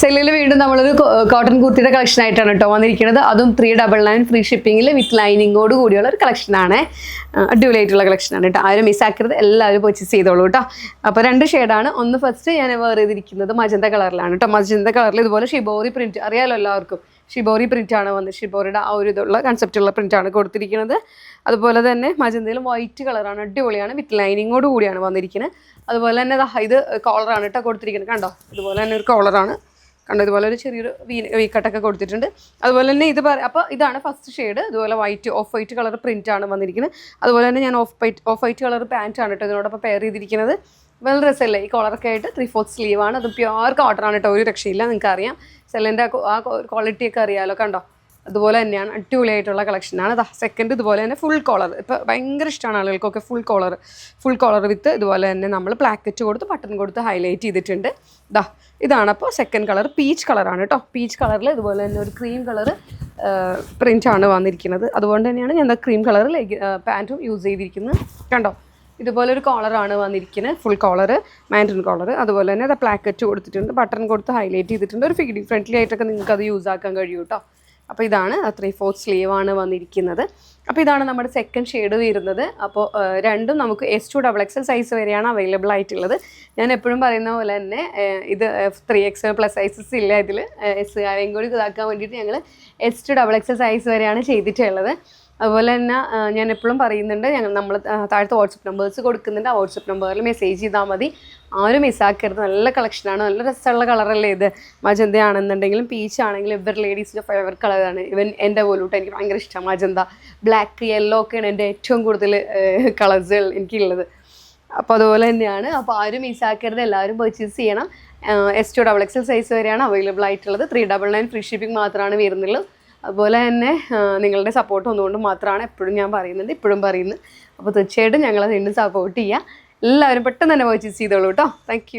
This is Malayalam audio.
സെല്ലിൽ വീണ്ടും നമ്മളൊരു കോട്ടൺ കുർത്തിയുടെ കളക്ഷൻ ആയിട്ടാണ് കേട്ടോ വന്നിരിക്കുന്നത്. അതും 399 ഫ്രീ ഷിപ്പിങ്ങിൽ വിത്ത് ലൈനിങ്ങോട് കൂടിയുള്ള ഒരു കളക്ഷനാണ്. അടിപൊളിയായിട്ടുള്ള കളക്ഷനാണ് കേട്ടോ. ആരും മിസ്സാക്കരുത്, എല്ലാവരും പർച്ചേസ് ചെയ്തോളൂ കേട്ടോ. അപ്പോൾ 2 ഷെയ്ഡാണ്. ഒന്ന് ഫസ്റ്റ് ഞാൻ വെയർ ചെയ്തിരിക്കുന്നത് മജന്ത കളറിലാണ് കേട്ടോ. മജന്ത കളറിൽ ഇതുപോലെ ഷിബോറി പ്രിൻറ്റ് അറിയാമല്ലോ എല്ലാവർക്കും. ഷിബോറി പ്രിൻ്റാണ് വന്നത്. ഷിബോറിയുടെ ആ ഒരു ഇതുള്ള കൺസെപ്റ്റുള്ള പ്രിൻ്റാണ് കൊടുത്തിരിക്കുന്നത്. അതുപോലെ തന്നെ മജന്തയിലും വൈറ്റ് കളറാണ്, അടിപൊളിയാണ്. വിത്ത് ലൈനിങ്ങോട് കൂടിയാണ് വന്നിരിക്കുന്നത്. അതുപോലെ തന്നെ ഇത് കോളറാണ് കേട്ടോ കൊടുത്തിരിക്കുന്നത്. കണ്ടോ, ഇതുപോലെ തന്നെ ഒരു കോളറാണ് കണ്ടോ. ഇതുപോലെ ഒരു ചെറിയൊരു വീക്കട്ടൊക്കെ കൊടുത്തിട്ടുണ്ട്. അതുപോലെ തന്നെ ഇത് അപ്പോൾ ഇതാണ് ഫസ്റ്റ് ഷെയ്ഡ്. ഇതുപോലെ ഓഫ് വൈറ്റ് കളർ പ്രിൻ്റാണ് വന്നിരിക്കുന്നത്. അതുപോലെ തന്നെ ഞാൻ ഓഫ് വൈറ്റ് കളർ പാൻറ്റാണ് കേട്ടോ ഇതിനോടൊപ്പം പെയർ ചെയ്തിരിക്കുന്നത്. വെൽ ഡ്രസ്സല്ലേ, ഈ കോളറൊക്കെ ആയിട്ട് 3/4 സ്ലീവാണ്. അത് പ്യുവർ കോട്ടൺ ആണ് കേട്ടോ, ഒരു രക്ഷയില്ല. നിങ്ങൾക്ക് അറിയാം സെല്ലിൻ്റെ ആ ക്വാളിറ്റിയൊക്കെ അറിയാമല്ലോ. കണ്ടോ, അതുപോലെ തന്നെയാണ്, അടിപൊളിയായിട്ടുള്ള കളക്ഷനാണ്. സെക്കൻഡ് ഇതുപോലെ തന്നെ ഫുൾ കോളർ. ഇപ്പോൾ ഭയങ്കര ഇഷ്ടമാണ് ആളുകൾക്കൊക്കെ ഫുൾ കോളർ വിത്ത് ഇതുപോലെ തന്നെ നമ്മൾ പ്ലാക്കറ്റ് കൊടുത്ത് ബട്ടൺ കൊടുത്ത് ഹൈലൈറ്റ് ചെയ്തിട്ടുണ്ട്. ഇതാണ് അപ്പോൾ സെക്കൻഡ് കളർ. പീച്ച് കളറാണ് കേട്ടോ. പീച്ച് കളറിൽ ഇതുപോലെ തന്നെ ഒരു ക്രീം കളർ പ്രിൻ്റാണ് വന്നിരിക്കുന്നത്. അതുകൊണ്ട് തന്നെയാണ് ഞാൻ ക്രീം കളറിൽ പാൻറ്റും യൂസ് ചെയ്തിരിക്കുന്നത്. കണ്ടോ, ഇതുപോലെ ഒരു കോളറാണ് വന്നിരിക്കുന്നത്, ഫുൾ കോളർ, മാൻഡ്രിൻ കോളർ. അതുപോലെ തന്നെ അത് പ്ലാക്കറ്റ് കൊടുത്തിട്ടുണ്ട്, ബട്ടൺ കൊടുത്ത് ഹൈലൈറ്റ് ചെയ്തിട്ടുണ്ട്. ഒരു ഫിഗിഡി ഫ്രണ്ട്ലി ആയിട്ടൊക്കെ നിങ്ങൾക്ക് അത് യൂസ് ആക്കാൻ കഴിയും കേട്ടോ. അപ്പോൾ ഇതാണ് 3/4 സ്ലീവാണ് വന്നിരിക്കുന്നത്. അപ്പോൾ ഇതാണ് നമ്മുടെ സെക്കൻഡ് ഷെയ്ഡ് വരുന്നത്. അപ്പോൾ രണ്ടും നമുക്ക് S2XXL സൈസ് വരെയാണ് അവൈലബിൾ ആയിട്ടുള്ളത്. ഞാൻ എപ്പോഴും പറയുന്ന പോലെ തന്നെ ഇത് 3XL പ്ലസ് സൈസസ് ഇല്ല ഇതിൽ. ആരെയും കൂടി ഇതാക്കാൻ വേണ്ടിയിട്ട് ഞങ്ങൾ S2XXL സൈസ് വരെയാണ് ചെയ്തിട്ടുള്ളത്. അതുപോലെ തന്നെ ഞാൻ എപ്പോഴും പറയുന്നുണ്ട്, നമ്മൾ താഴത്തെ വാട്സപ്പ് നമ്പേഴ്സ് കൊടുക്കുന്നുണ്ട്. ആ വാട്സപ്പ് നമ്പറിൽ മെസ്സേജ് ചെയ്താൽ മതി. ആരും മിസ്സാക്കരുത്. നല്ല കളക്ഷനാണ്, നല്ല രസമുള്ള കളറല്ലേ ഇത്. മജന്ത ആണെന്നുണ്ടെങ്കിലും പീച്ച് ആണെങ്കിലും ഇവർ ലേഡീസിൻ്റെ ഫേവറേറ്റ് കളറാണ്. ഇവൻ എൻ്റെ പോലും എനിക്ക് ഭയങ്കര ഇഷ്ടമാണ് മജന്ത. ബ്ലാക്ക്, യെല്ലോ ഒക്കെയാണ് എൻ്റെ ഏറ്റവും കൂടുതൽ കളേഴ്സുകൾ എനിക്കുള്ളത്. അപ്പോൾ അതുപോലെ തന്നെയാണ്. അപ്പോൾ ആരും മിസ്സാക്കരുത്, എല്ലാവരും പർച്ചേസ് ചെയ്യണം. S2XXL സൈസ് വരെയാണ് അവൈലബിൾ ആയിട്ടുള്ളത്. 399 ഫ്രീ ഷിപ്പിംഗ് മാത്രമാണ് വരുന്നുള്ളൂ. അതുപോലെ തന്നെ നിങ്ങളുടെ സപ്പോർട്ട് ഒന്നുകൊണ്ട് മാത്രമാണ് എപ്പോഴും ഞാൻ പറയുന്നുണ്ട്, ഇപ്പോഴും പറയുന്നത്. അപ്പോൾ തീർച്ചയായിട്ടും ഞങ്ങളെ വീണ്ടും സപ്പോർട്ട് ചെയ്യുക. എല്ലാവരും പെട്ടെന്ന് തന്നെ പർച്ചേസ് ചെയ്തോളൂ കേട്ടോ. താങ്ക്